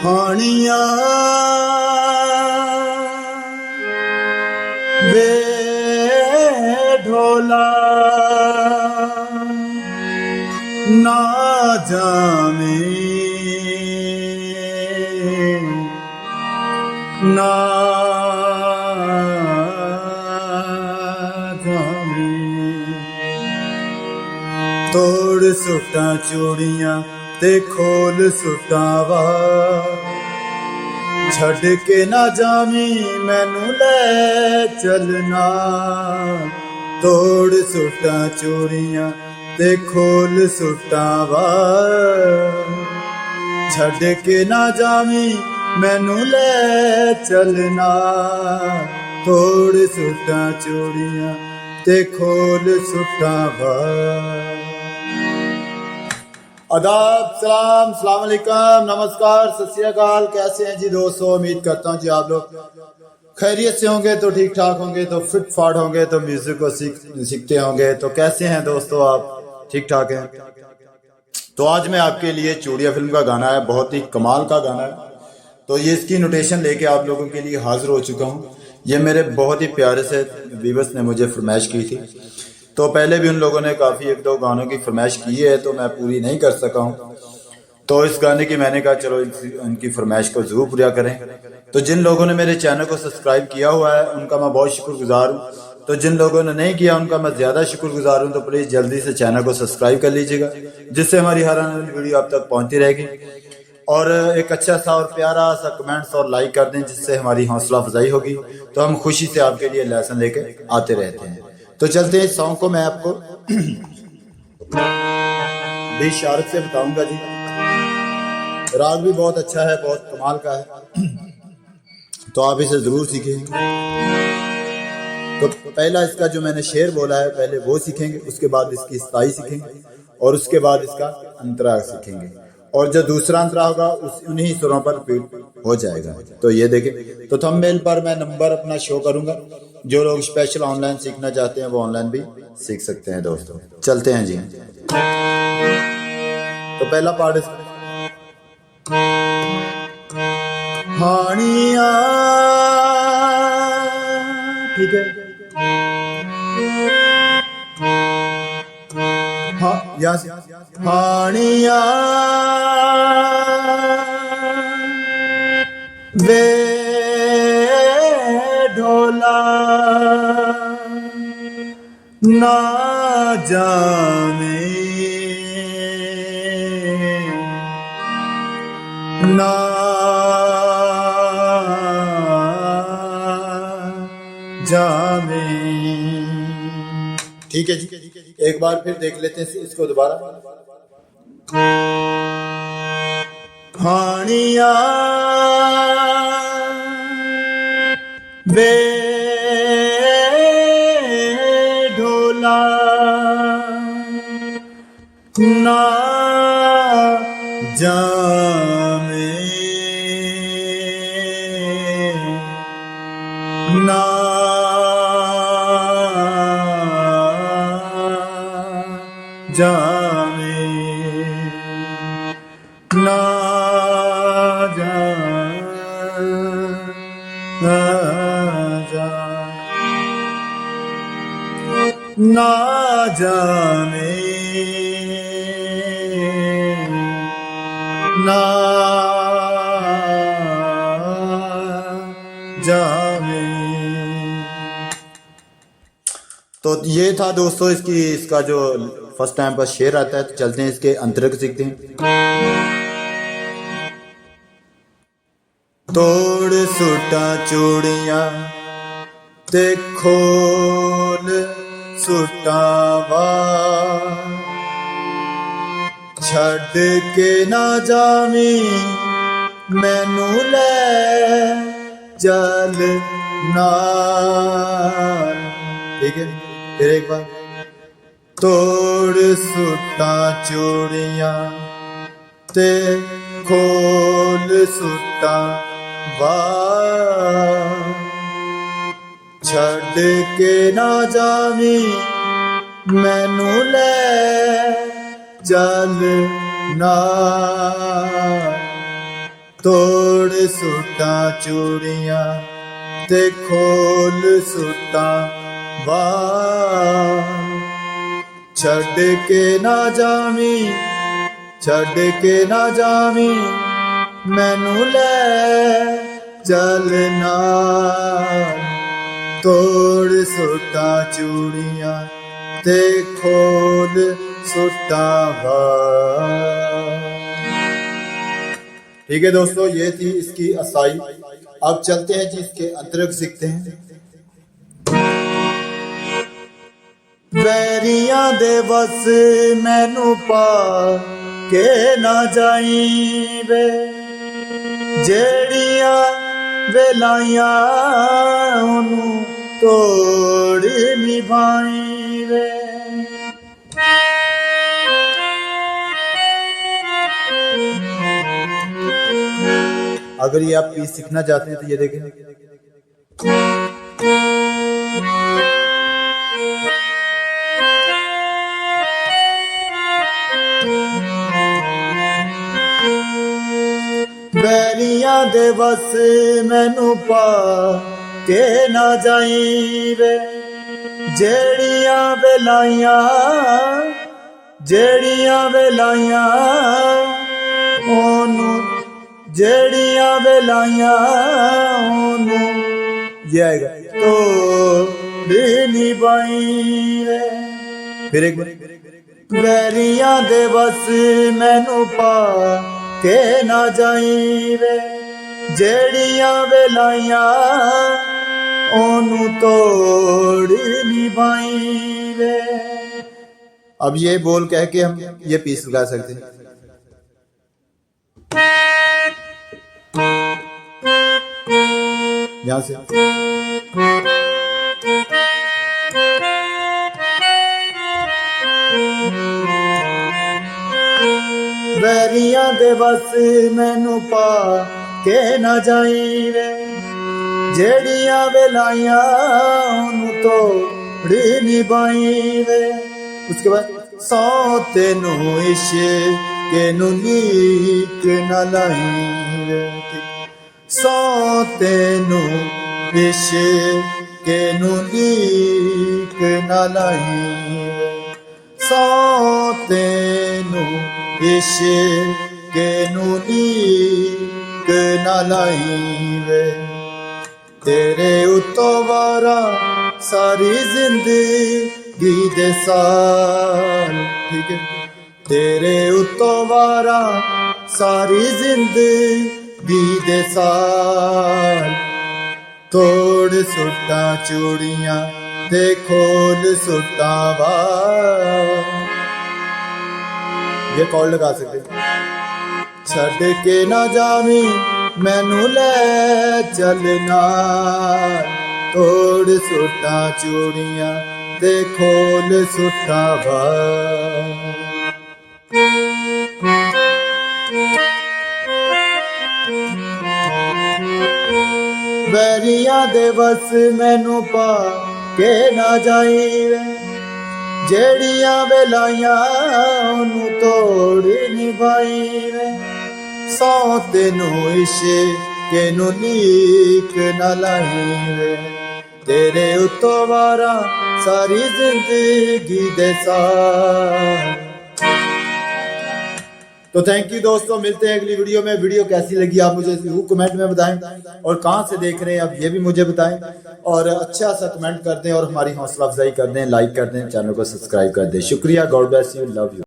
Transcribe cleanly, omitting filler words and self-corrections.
ਹਾਣੀਆਂ ਵੇ ਢੋਲਾ ਨਾ ਜਾਵੇਂ ਨਾ ਜਾਵੇਂ ਤੋੜ ਸੁੱਟਾਂ ਚੂੜੀਆਂ ਤੇ ਖੋਲ ਸੁੱਟਾਂ ਵਾ ਛੱਡ ਕੇ ਨਾ ਜਾਵੀਂ ਮੈਨੂੰ ਲੈ ਚੱਲਣਾ ਤੋੜ ਸੁੱਟਾਂ ਚੂੜੀਆਂ ਤੇ ਖੋਲ ਸੁੱਟਾਂ ਵਾ ਛੱਡ ਕੇ ਨਾ ਜਾਵੀਂ ਮੈਨੂੰ ਲੈ ਚੱਲਣਾ ਤੋੜ ਸੁੱਟਾਂ ਚੂੜੀਆਂ ਤੇ ਖੋਲ ਸੁੱਟਾਂ ਵਾ। आदाब, सलाम, सलाम अलैकुम, नमस्कार, सत श्री अकाल। कैसे हैं जी दोस्तों? उम्मीद करता हूँ जी आप लोग खैरियत से होंगे, तो ठीक ठाक होंगे, तो फिट फाट होंगे, तो म्यूजिक को सीखते होंगे। तो कैसे हैं दोस्तों आप? ठीक ठाक हैं? तो आज मैं आपके लिए चूड़िया फिल्म का गाना है, बहुत ही कमाल का गाना है। तो ये इसकी नोटेशन लेके आप लोगों के लिए हाजिर हो चुका हूँ। ये मेरे बहुत ही प्यारे से व्यूअर्स ने मुझे फरमाइश की थी। तो पहले भी उन लोगों ने काफ़ी एक दो गानों की फरमाइश की है, तो मैं पूरी नहीं कर सका हूँ। तो इस गाने की मैंने कहा चलो उनकी फरमाइश को ज़रूर पूरा करें। तो जिन लोगों ने मेरे चैनल को सब्सक्राइब किया हुआ है उनका मैं बहुत शुक्रगुजार हूँ। तो जिन लोगों ने नहीं किया उनका मैं ज़्यादा शुक्रगुजार हूँ। तो प्लीज़ जल्दी से चैनल को सब्सक्राइब कर लीजिएगा, जिससे हमारी हर आने वाली वीडियो आप तक पहुँचती रहेगी। और एक अच्छा सा और प्यारा सा कमेंट्स और लाइक कर दें, जिससे हमारी हौसला अफजाई होगी। तो हम खुशी से आपके लिए लेसन लेके आते रहते हैं। तो चलते हैं, इस सॉन्ग को मैं आपको बेशर्त से बताऊंगा जी। राग भी बहुत अच्छा है, बहुत कमाल का है, तो आप इसे जरूर सीखें। तो पहला इसका जो मैंने शेर बोला है पहले वो सीखेंगे, उसके बाद इसकी स्थाई सीखेंगे और उसके बाद इसका अंतरा सीखेंगे। और जो दूसरा अंतरा होगा उन्हीं सुरों पर रिपीट हो जाएगा। तो ये देखें। तो थंबनेल पर मैं नंबर अपना शो करूंगा, जो लोग स्पेशल ऑनलाइन सीखना चाहते हैं वो ऑनलाइन भी सीख सकते हैं दोस्तों। चलते हैं जी। तो पहला पार्ट हानिया, ठीक है। हाँ, यहाँ से हानिया वे ढोला ना जाने ना जाने। ठीक है जी। एक बार फिर देख लेते हैं इसको दोबारा। हानिया वे ढोला ना जामे ना जामे ना ना जाने ना जाने। तो ये था दोस्तों इसका जो फर्स्ट टाइम का शेर आता है। तो चलते हैं इसके अंतर को सीखते हैं। तोड़ सुटा चूड़ियां ते खोल सुटावा छड़ के ना जावी मैनू ले चल नाल। ठीक है, फिर एक बार। तोड़ सुटा चूड़ियां ते खोल सुटा वा छड़ के ना जावी मैनू ले चल नाल। ਤੋੜ ਸੂਟਾਂ ਚੂੜੀਆਂ ਤੇ ਖੋਲ ਸੂਟਾਂ ਵਾਲ। ਛੱਡ ਕੇ ਨਾ ਜਾਵੀਂ, ਛੱਡ ਕੇ ਨਾ ਜਾਵੀਂ, ਮੈਨੂੰ ਲੈ ਚੱਲ ਨਾਲ। ਤੋੜ ਸੂਟਾਂ ਚੂੜੀਆਂ ते खोल सुट्टा वाल। ठीक है दोस्तों, ये थी इसकी असाई। अब चलते हैं जी इसके अंतरिक्ष सीखते हैं। वैरियां दे बस मैनू पा के ना जाई वे, जेड़ियां वेलाइयां ओनू तोड़ निभाई वे। अगर ये आप पीस सीखना चाहते हैं तो ये देखें। बैरियां दे बस मैनू पा के ना जाई वे, जेड़ियां वेलाइयां, जेड़ियां वेलाइयां ओनू, जेड़ियां वेलाइयां ओनू, ये आएगा तोड़ निभाई वे। फिर एक बार। वैरियां दे बस मैनू पा के ना जाई वे, जेड़ियां वेलाइयां ओनू तोड़ निभाई वे। अब ये बोल कह के हम ये पीस लगा सकते हैं। यहां से वैरियां दे बस मैनू पा के ना जाई वे, जेड़ियां वेलाइयां ओनू तोड़ निभाई वे। उसके बाद सौ तेनू इश्क नू लीक न लाई वे, सौ तेनू इश्क नू लीक न लाई वे, सौ तेनू इश्क नू लीक न लाई वे। तेरे उत्तों वारा सारी जिंदगी दे साल, ठीक है, तेरे उत्तों वारा सारी जिंदगी दे साल। तोड़ सुट्टां चूड़ियां ते खोल सुट्टां वाल। ये कॉल लगा सकते। छड़ के ना जावी मैनू ले चलना, तोड़ सुट्टां चूड़ियां ते खोल सुट्टां वाल। वैरियां दे बस मैनू पा के ना जाई वे, जेड़ियां वेलाइयां ओनू तोड़ निभाई वे। सौ तेनू इश्क नू लीक न लाई वे, तेरे उत्तों वारा सारी जिंदगी दे साल। तो थैंक यू दोस्तों, मिलते हैं अगली वीडियो में। वीडियो कैसी लगी आप मुझे जरूर कमेंट में बताएं, और कहां से देख रहे हैं आप ये भी मुझे बताएं, और अच्छा सा कमेंट कर दें और हमारी हौसला अफजाई कर दें, लाइक कर दें, चैनल को सब्सक्राइब कर दें। शुक्रिया, God bless you, love you.